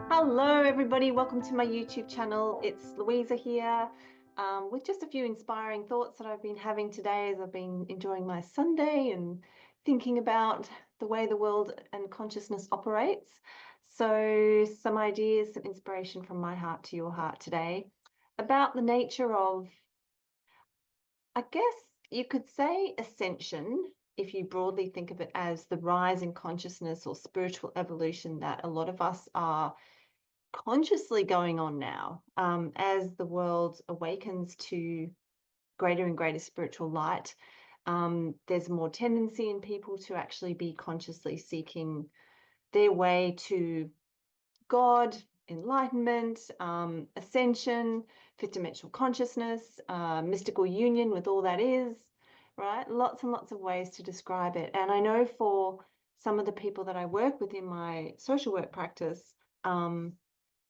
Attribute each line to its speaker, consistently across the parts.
Speaker 1: Hello, everybody. Welcome to my YouTube channel. It's Louisa here with just a few inspiring thoughts that I've been having today as I've been enjoying my Sunday and thinking about the way the world and consciousness operates. So, some ideas, some inspiration from my heart to your heart today about the nature of, I guess you could say, ascension, if you broadly think of it as the rise in consciousness or spiritual evolution that a lot of us are consciously going on now, as the world awakens to greater and greater spiritual light. There's more tendency in people to actually be consciously seeking their way to God, enlightenment, ascension, fifth dimensional consciousness, mystical union with all that is, right? Lots and lots of ways to describe it. And I know for some of the people that I work with in my social work practice,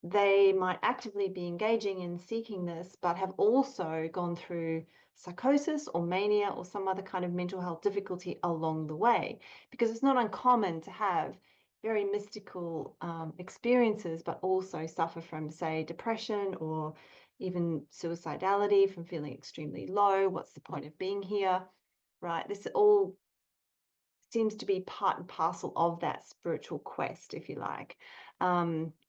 Speaker 1: they might actively be engaging in seeking this, but have also gone through psychosis or mania or some other kind of mental health difficulty along the way, because it's not uncommon to have very mystical experiences, but also suffer from, say, depression or even suicidality, from feeling extremely low. What's the point of being here, right? This all seems to be part and parcel of that spiritual quest, if you like.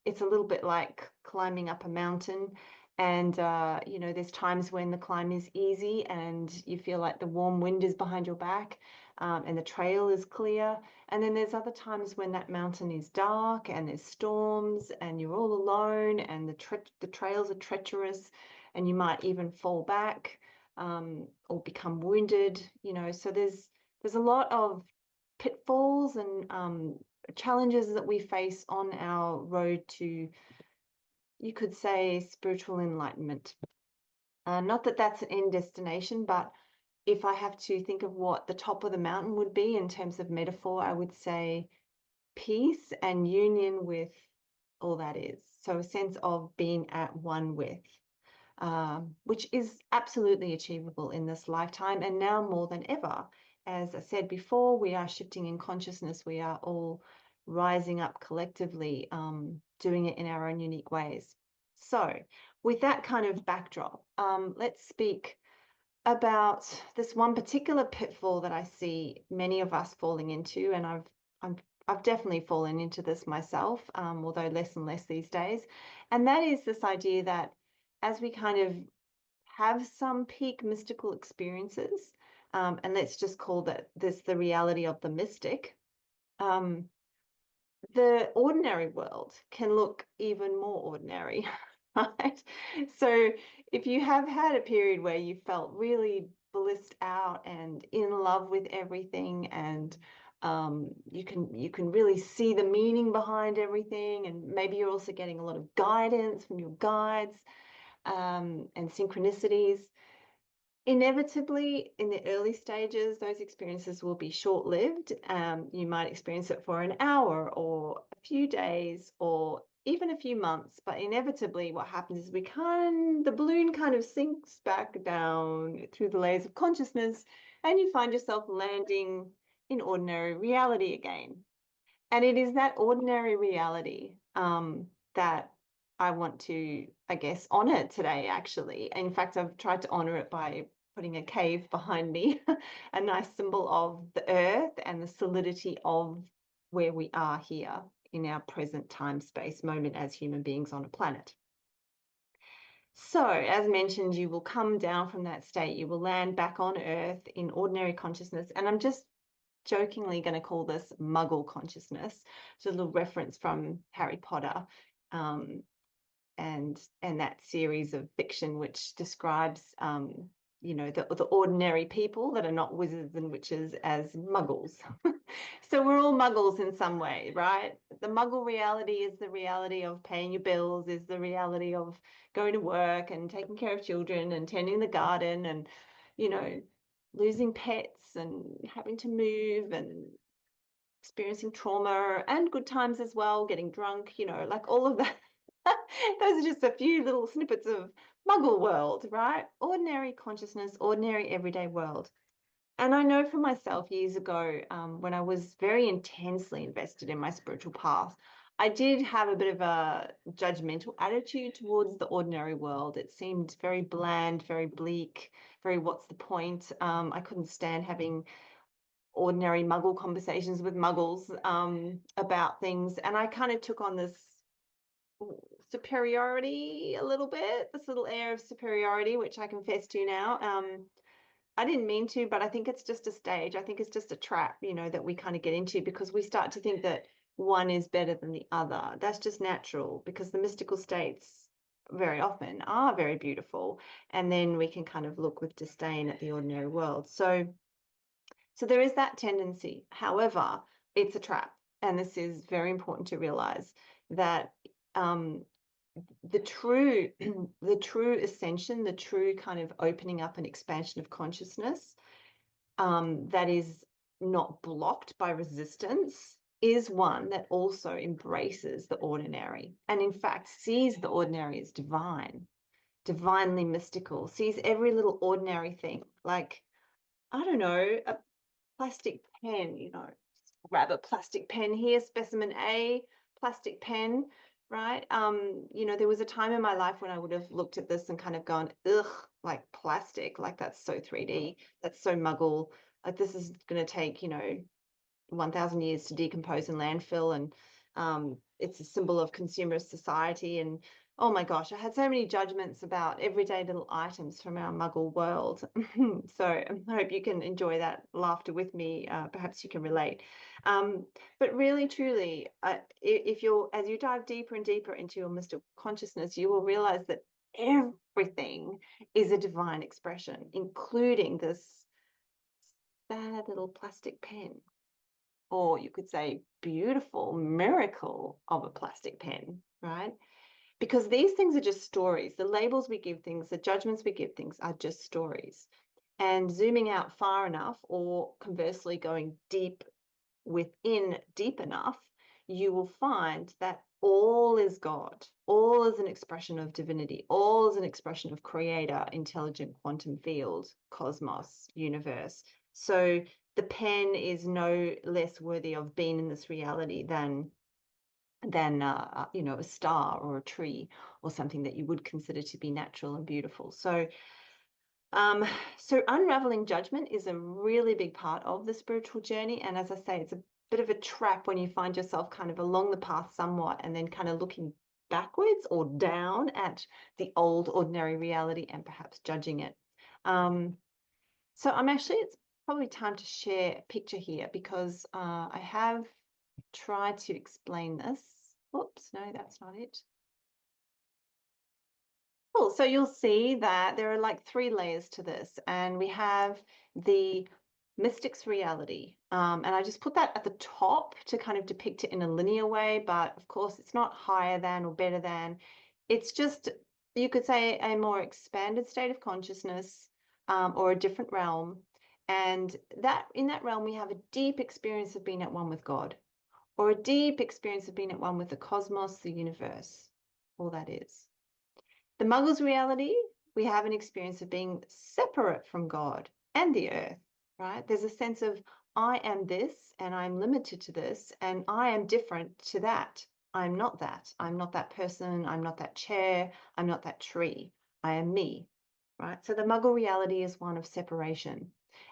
Speaker 1: It's a little bit like climbing up a mountain, and there's times when the climb is easy and you feel like the warm wind is behind your back, and the trail is clear. And then there's other times when that mountain is dark and there's storms and you're all alone and the trails are treacherous and you might even fall back, or become wounded. So there's a lot of pitfalls and challenges that we face on our road to, you could say, spiritual enlightenment. Not that that's an end destination, but if I have to think of what the top of the mountain would be in terms of metaphor, I would say peace and union with all that is. So a sense of being at one with, which is absolutely achievable in this lifetime and now more than ever. As I said before, we are shifting in consciousness. We are all rising up collectively, doing it in our own unique ways. So with that kind of backdrop, let's speak about this one particular pitfall that I see many of us falling into, and I've definitely fallen into this myself, although less and less these days. And that is this idea that as we kind of have some peak mystical experiences, and let's just call this the reality of the mystic, um, the ordinary world can look even more ordinary, right? So if you have had a period where you felt really blissed out and in love with everything, and you can really see the meaning behind everything, and maybe you're also getting a lot of guidance from your guides, and synchronicities. Inevitably, in the early stages, those experiences will be short-lived. You might experience it for an hour or a few days or even a few months, but inevitably what happens is the balloon kind of sinks back down through the layers of consciousness, and you find yourself landing in ordinary reality again. And it is that ordinary reality that I want to, I guess, honor today, actually. In fact, I've tried to honor it by putting a cave behind me, a nice symbol of the earth and the solidity of where we are here in our present time space moment as human beings on a planet. So, as mentioned, you will come down from that state, you will land back on earth in ordinary consciousness. And I'm just jokingly going to call this Muggle consciousness. It's a little reference from Harry Potter, and that series of fiction which describes the ordinary people that are not wizards and witches as Muggles. So we're all Muggles in some way, right? The Muggle reality is the reality of paying your bills, is the reality of going to work and taking care of children and tending the garden and losing pets and having to move and experiencing trauma and good times as well, getting drunk, like all of that. Those are just a few little snippets of Muggle world, right? Ordinary consciousness, ordinary everyday world. And I know for myself years ago, when I was very intensely invested in my spiritual path, I did have a bit of a judgmental attitude towards the ordinary world. It seemed very bland, very bleak, very what's the point? I couldn't stand having ordinary Muggle conversations with Muggles about things. And I kind of took on this superiority a little bit, this little air of superiority, which I confess to now. I didn't mean to, but I think it's just a stage. I think it's just a trap, that we kind of get into because we start to think that one is better than the other. That's just natural because the mystical states very often are very beautiful. And then we can kind of look with disdain at the ordinary world. So there is that tendency. However, it's a trap. And this is very important to realize that um, the true the true ascension, the true kind of opening up and expansion of consciousness that is not blocked by resistance is one that also embraces the ordinary and in fact sees the ordinary as divine, divinely mystical, sees every little ordinary thing like, I don't know, a plastic pen, grab a plastic pen here, specimen A, plastic pen, right? There was a time in my life when I would have looked at this and kind of gone, ugh, like plastic, like that's so 3D, that's so Muggle, like this is going to take, 1,000 years to decompose in landfill, and it's a symbol of consumerist society. And oh my gosh, I had so many judgments about everyday little items from our Muggle world. So I hope you can enjoy that laughter with me. Perhaps you can relate. But really, truly, if as you dive deeper and deeper into your mystical consciousness, you will realize that everything is a divine expression, including this sad little plastic pen, or you could say beautiful miracle of a plastic pen, right? Because these things are just stories. The labels we give things, the judgments we give things are just stories. And zooming out far enough, or conversely going deep within deep enough, you will find that all is God, all is an expression of divinity, all is an expression of creator, intelligent quantum field, cosmos, universe. So the pen is no less worthy of being in this reality than a star or a tree or something that you would consider to be natural and beautiful. So unraveling judgment is a really big part of the spiritual journey. And as I say, it's a bit of a trap when you find yourself kind of along the path somewhat and then kind of looking backwards or down at the old ordinary reality and perhaps judging it. So it's probably time to share a picture here because I have tried to explain this. Oops, no, that's not it. Cool. So you'll see that there are like 3 layers to this, and we have the mystic's reality. And I just put that at the top to kind of depict it in a linear way, but of course it's not higher than or better than. It's just, you could say, a more expanded state of consciousness, or a different realm. And that in that realm, we have a deep experience of being at one with God, or a deep experience of being at one with the cosmos, the universe, all that is. The Muggles reality, we have an experience of being separate from God and the earth, right? There's a sense of, I am this and I'm limited to this, and I am different to that. I'm not that. I'm not that person. I'm not that chair. I'm not that tree. I am me, right? So the Muggle reality is one of separation.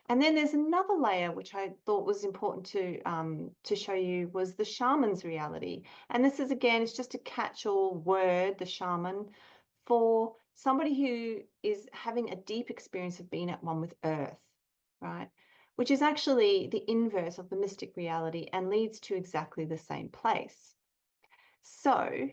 Speaker 1: And then there's another layer which I thought was important to show you was the shaman's reality. And this is, again, it's just a catch-all word, the shaman, for somebody who is having a deep experience of being at one with earth, right? Which is actually the inverse of the mystic reality and leads to exactly the same place. So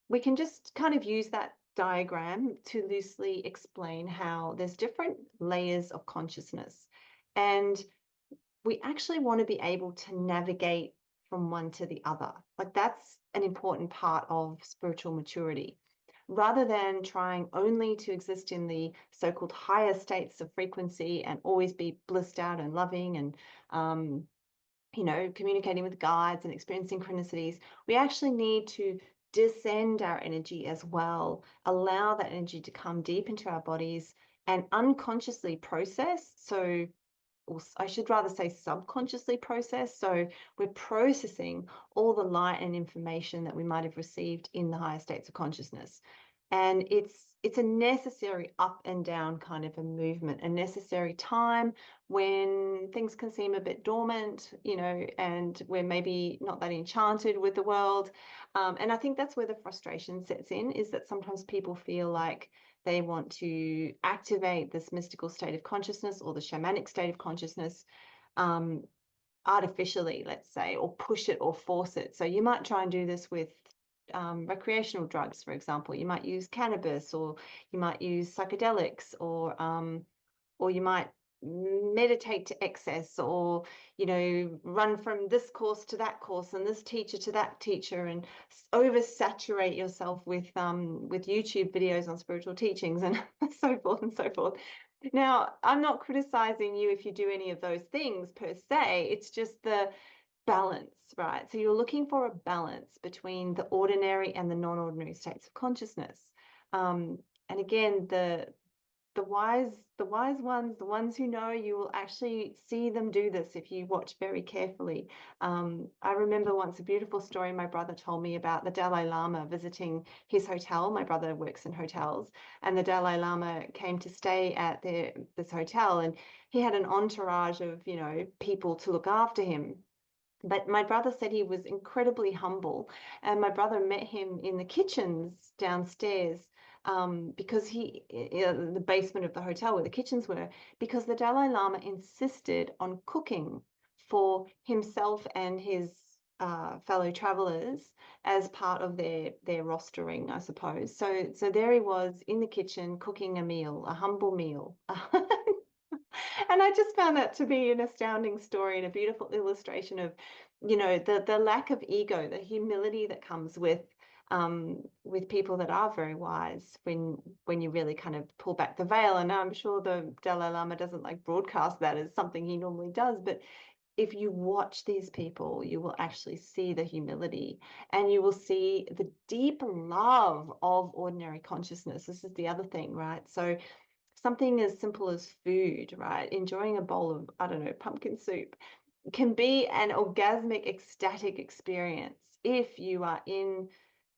Speaker 1: we can just kind of use that diagram to loosely explain how there's different layers of consciousness. And we actually want to be able to navigate from one to the other. Like that's an important part of spiritual maturity. Rather than trying only to exist in the so-called higher states of frequency and always be blissed out and loving and communicating with guides and experiencing synchronicities, we actually need to descend our energy as well, allow that energy to come deep into our bodies and unconsciously process. So or I should rather say subconsciously process. So we're processing all the light and information that we might have received in the higher states of consciousness. And it's a necessary up and down kind of a movement, a necessary time when things can seem a bit dormant, and we're maybe not that enchanted with the world. And I think that's where the frustration sets in, is that sometimes people feel like they want to activate this mystical state of consciousness or the shamanic state of consciousness artificially, let's say, or push it or force it. So you might try and do this with recreational drugs, for example. You might use cannabis, or you might use psychedelics, or you might meditate to excess, or run from this course to that course and this teacher to that teacher, and oversaturate yourself with YouTube videos on spiritual teachings and so forth and so forth. Now, I'm not criticizing you if you do any of those things per se. It's just the balance, right? So you're looking for a balance between the ordinary and the non-ordinary states of consciousness. And again, the wise ones, the ones who know, you will actually see them do this if you watch very carefully. I remember once a beautiful story my brother told me about the Dalai Lama visiting his hotel. My brother works in hotels, and the Dalai Lama came to stay at this hotel, and he had an entourage of, people to look after him. But my brother said he was incredibly humble, and my brother met him in the kitchens downstairs, because the basement of the hotel where the kitchens were, because the Dalai Lama insisted on cooking for himself and his fellow travelers as part of their rostering, I suppose. So there he was in the kitchen cooking a meal, a humble meal. And I just found that to be an astounding story and a beautiful illustration of, the lack of ego, the humility that comes with people that are very wise when you really kind of pull back the veil. And I'm sure the Dalai Lama doesn't like broadcast that as something he normally does, but if you watch these people, you will actually see the humility, and you will see the deep love of ordinary consciousness. This is the other thing, right? So something as simple as food, right? Enjoying a bowl of, I don't know, pumpkin soup can be an orgasmic, ecstatic experience if you are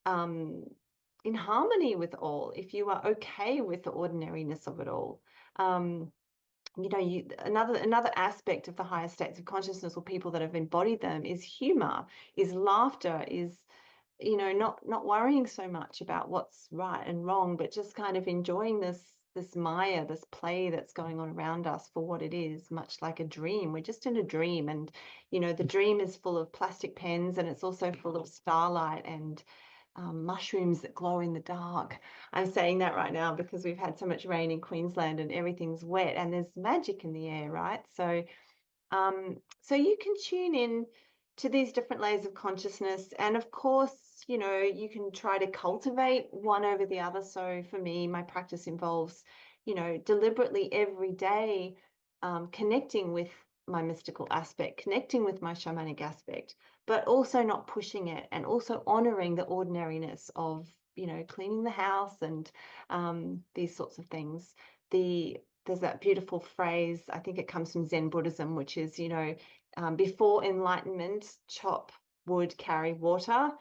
Speaker 1: um, in harmony with all, if you are okay with the ordinariness of it all. Another aspect of the higher states of consciousness, or people that have embodied them, is humor, is laughter, is not worrying so much about what's right and wrong, but just kind of enjoying this Maya, this play that's going on around us for what it is, much like a dream. We're just in a dream, and the dream is full of plastic pens, and it's also full of starlight and mushrooms that glow in the dark. I'm saying that right now because we've had so much rain in Queensland and everything's wet, and there's magic in the air, right? So you can tune in to these different layers of consciousness. And of course, you can try to cultivate one over the other. So for me, my practice involves, deliberately every day connecting with my mystical aspect, connecting with my shamanic aspect, but also not pushing it, and also honoring the ordinariness of, cleaning the house and these sorts of things. There's that beautiful phrase, I think it comes from Zen Buddhism, which is, before enlightenment, chop wood, carry water.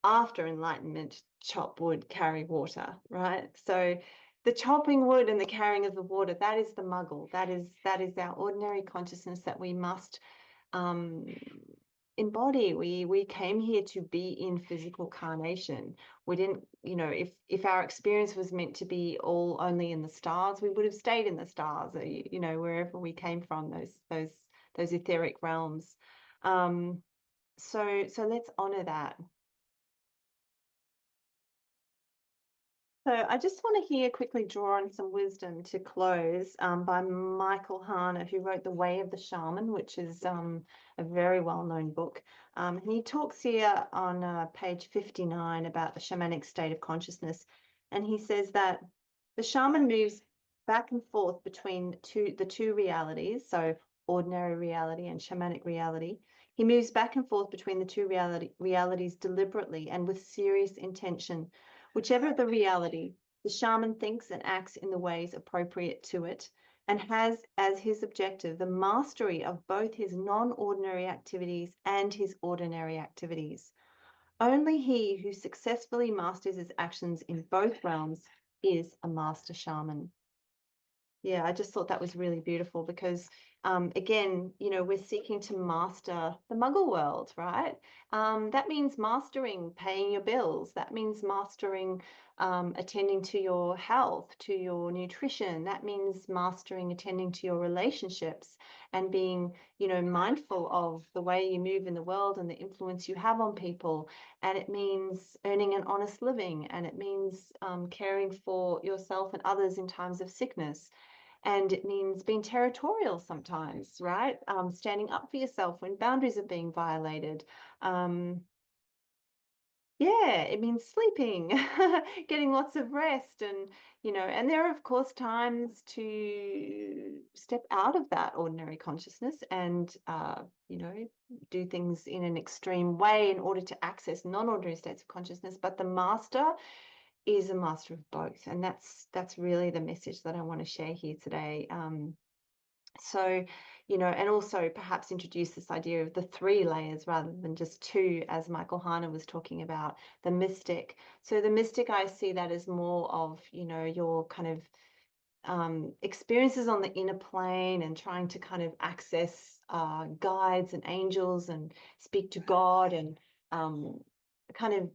Speaker 1: After enlightenment, chop wood, carry water, right? So the chopping wood and the carrying of the water, that is the Muggle. That is our ordinary consciousness that we must um, embody. We came here to be in physical carnation. We didn't, if our experience was meant to be all only in the stars, we would have stayed in the stars, wherever we came from, those etheric realms. So let's honor that. So I just want to here quickly draw on some wisdom to close, by Michael Harner, who wrote The Way of the Shaman, which is a very well-known book. And he talks here on page 59 about the shamanic state of consciousness. And he says that the shaman moves back and forth between the two realities, so ordinary reality and shamanic reality. He moves back and forth between the two realities deliberately and with serious intention. Whichever the reality, the shaman thinks and acts in the ways appropriate to it, and has as his objective the mastery of both his non-ordinary activities and his ordinary activities. Only he who successfully masters his actions in both realms is a master shaman. Yeah, I just thought that was really beautiful because, again, you know, we're seeking to master the Muggle world, right? That means mastering paying your bills. That means mastering attending to your health, to your nutrition. That means mastering attending to your relationships and being, you know, mindful of the way you move in the world and the influence you have on people. And it means earning an honest living. And it means caring for yourself and others in times of sickness. And it means being territorial sometimes, right? Standing up for yourself when boundaries are being violated. Yeah, it means sleeping, getting lots of rest, and you know, and there are of course times to step out of that ordinary consciousness and you know, do things in an extreme way in order to access non-ordinary states of consciousness. But the master is a master of both, and that's really the message that I want to share here today. So, you know, and also perhaps introduce this idea of the three layers rather than just two, as Michael Hana was talking about, the mystic. So the mystic, I see that as more of, you know, your kind of experiences on the inner plane and trying to kind of access guides and angels and speak to God and kind of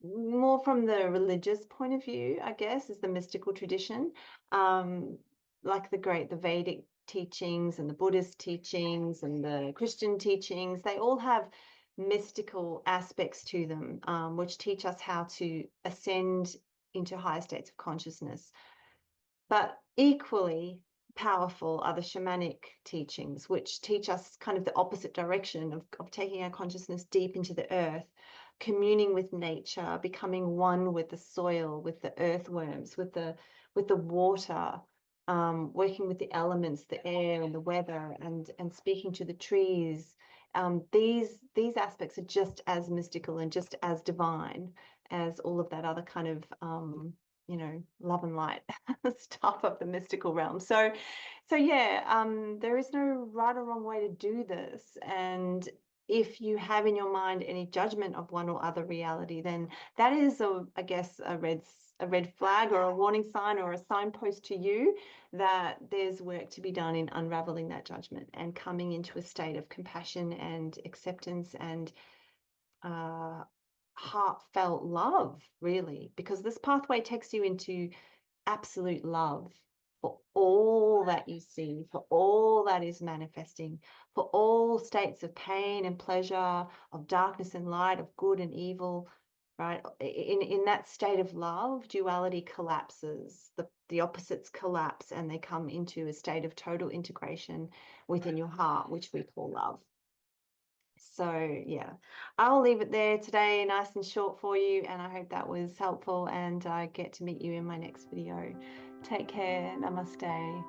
Speaker 1: more from the religious point of view, I guess, is the mystical tradition, like the Vedic teachings and the Buddhist teachings and the Christian teachings. They all have mystical aspects to them, which teach us how to ascend into higher states of consciousness. But equally powerful are the shamanic teachings, which teach us kind of the opposite direction of taking our consciousness deep into the earth, communing with nature, becoming one with the soil, with the earthworms, with the water, working with the elements, the air and the weather, and speaking to the trees. These aspects are just as mystical and just as divine as all of that other kind of you know, love and light stuff of the mystical realm. So yeah, there is no right or wrong way to do this. And if you have in your mind any judgment of one or other reality, then that is, I guess, a red flag or a warning sign or a signpost to you that there's work to be done in unraveling that judgment and coming into a state of compassion and acceptance and heartfelt love, really, because this pathway takes you into absolute love for all that you see, for all that is manifesting, for all states of pain and pleasure, of darkness and light, of good and evil, right? In that state of love, duality collapses, the opposites collapse, and they come into a state of total integration within your heart, which we call love. So yeah, I'll leave it there today, nice and short for you, and I hope that was helpful, and I get to meet you in my next video. Take care. Namaste.